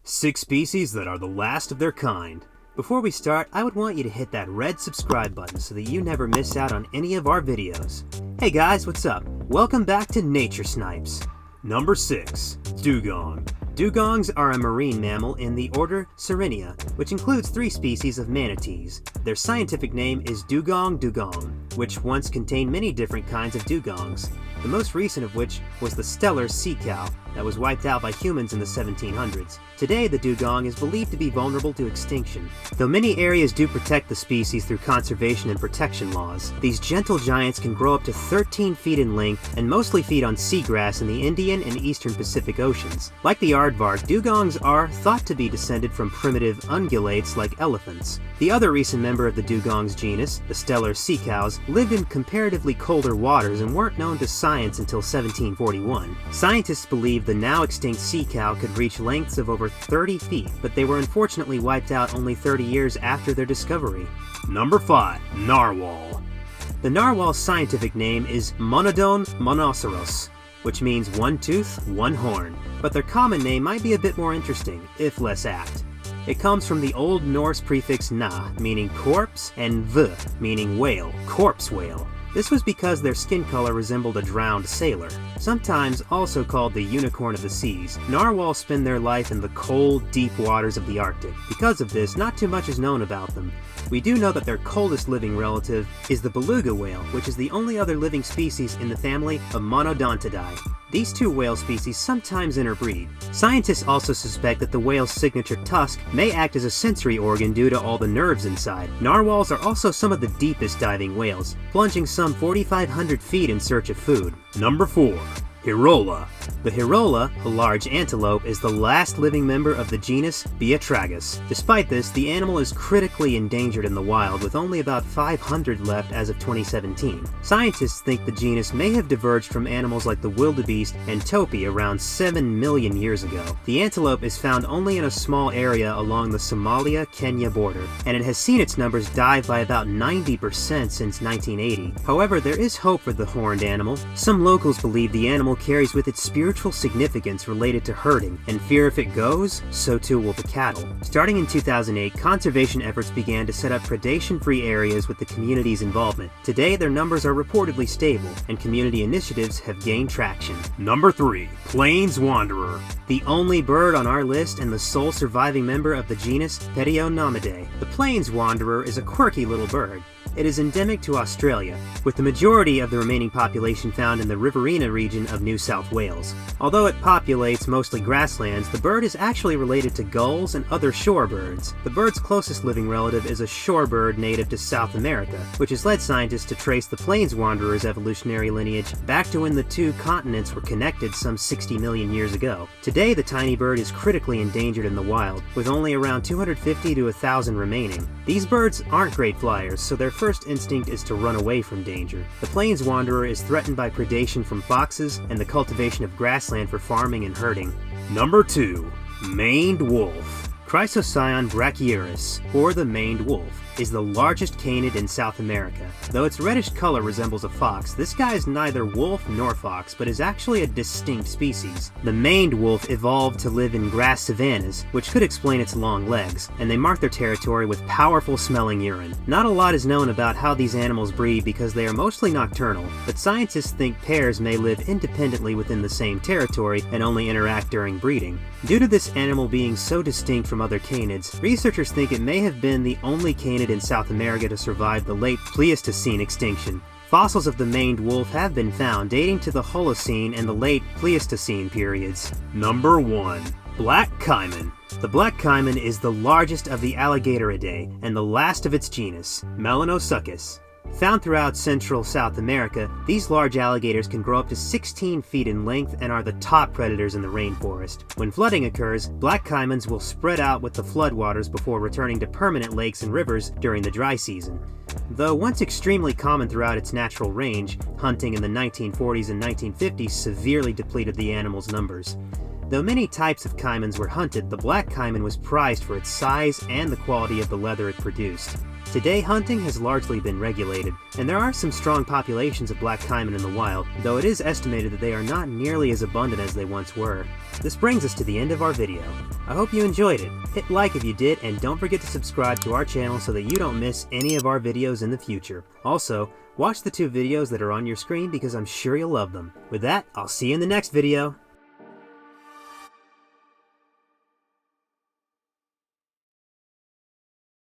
6 species that are the last of their kind. Before we start, I would want you to hit that red subscribe button so that you never miss out on any of our videos. Hey guys, what's up? Welcome back to Nature Snipes. Number 6. Dugong. Dugongs are a marine mammal in the order Sirenia, which includes 3 species of manatees. Their scientific name is dugong dugong, which once contained many different kinds of dugongs, the most recent of which was the Steller sea cow that was wiped out by humans in the 1700s. Today, the dugong is believed to be vulnerable to extinction. Though many areas do protect the species through conservation and protection laws, these gentle giants can grow up to 13 feet in length and mostly feed on seagrass in the Indian and Eastern Pacific Oceans. Like the aardvark, dugongs are thought to be descended from primitive ungulates like elephants. The other recent member of the dugongs genus, the Steller sea cows, lived in comparatively colder waters and weren't known to science until 1741. Scientists believe the now extinct sea cow could reach lengths of over 30 feet, but they were unfortunately wiped out only 30 years after their discovery. Number 5. Narwhal. The narwhal's scientific name is Monodon monoceros, which means one tooth, one horn, but their common name might be a bit more interesting, if less apt. It comes from the Old Norse prefix na, meaning corpse, and v, meaning whale, corpse whale. This was because their skin color resembled a drowned sailor. Sometimes also called the unicorn of the seas, narwhals spend their life in the cold, deep waters of the Arctic. Because of this, not too much is known about them. We do know that their coldest living relative is the beluga whale, which is the only other living species in the family of Monodontidae. These 2 whale species sometimes interbreed. Scientists also suspect that the whale's signature tusk may act as a sensory organ due to all the nerves inside. Narwhals are also some of the deepest diving whales, plunging some 4,500 feet in search of food. Number 4. Hirola. The hirola, a large antelope, is the last living member of the genus Beatragus. Despite this, the animal is critically endangered in the wild, with only about 500 left as of 2017. Scientists think the genus may have diverged from animals like the wildebeest and topi around 7 million years ago. The antelope is found only in a small area along the Somalia-Kenya border, and it has seen its numbers dive by about 90% since 1980. However, there is hope for the horned animal. Some locals believe the animal carries with it spiritual significance related to herding, and fear if it goes, so too will the cattle. Starting in 2008, conservation efforts began to set up predation-free areas with the community's involvement. Today, their numbers are reportedly stable, and community initiatives have gained traction. Number 3. Plains wanderer. The only bird on our list and the sole surviving member of the genus Perionomidae. The plains wanderer is a quirky little bird. It is endemic to Australia, with the majority of the remaining population found in the Riverina region of New South Wales. Although it populates mostly grasslands, the bird is actually related to gulls and other shorebirds. The bird's closest living relative is a shorebird native to South America, which has led scientists to trace the plains wanderer's evolutionary lineage back to when the 2 continents were connected some 60 million years ago. Today, the tiny bird is critically endangered in the wild, with only around 250 to 1,000 remaining. These birds aren't great flyers, so their first instinct is to run away from danger. The plains wanderer is threatened by predation from foxes and the cultivation of grassland for farming and herding. Number 2. Maned wolf. Chrysocyon brachyurus, or the maned wolf, is the largest canid in South America. Though its reddish color resembles a fox, this guy is neither wolf nor fox, but is actually a distinct species. The maned wolf evolved to live in grass savannas, which could explain its long legs, and they mark their territory with powerful smelling urine. Not a lot is known about how these animals breed because they are mostly nocturnal, but scientists think pairs may live independently within the same territory and only interact during breeding. Due to this animal being so distinct from other canids, researchers think it may have been the only canid in South America to survive the late Pleistocene extinction. Fossils of the maned wolf have been found dating to the Holocene and the late Pleistocene periods. Number 1. Black caiman. The black caiman is the largest of the Alligatoridae and the last of its genus, Melanosuchus. Found throughout Central South America, these large alligators can grow up to 16 feet in length and are the top predators in the rainforest. When flooding occurs, black caimans will spread out with the floodwaters before returning to permanent lakes and rivers during the dry season. Though once extremely common throughout its natural range, hunting in the 1940s and 1950s severely depleted the animal's numbers. Though many types of caimans were hunted, the black caiman was prized for its size and the quality of the leather it produced. Today, hunting has largely been regulated, and there are some strong populations of black caiman in the wild, though it is estimated that they are not nearly as abundant as they once were. This brings us to the end of our video. I hope you enjoyed it. Hit like if you did, and don't forget to subscribe to our channel so that you don't miss any of our videos in the future. Also, watch the 2 videos that are on your screen because I'm sure you'll love them. With that, I'll see you in the next video.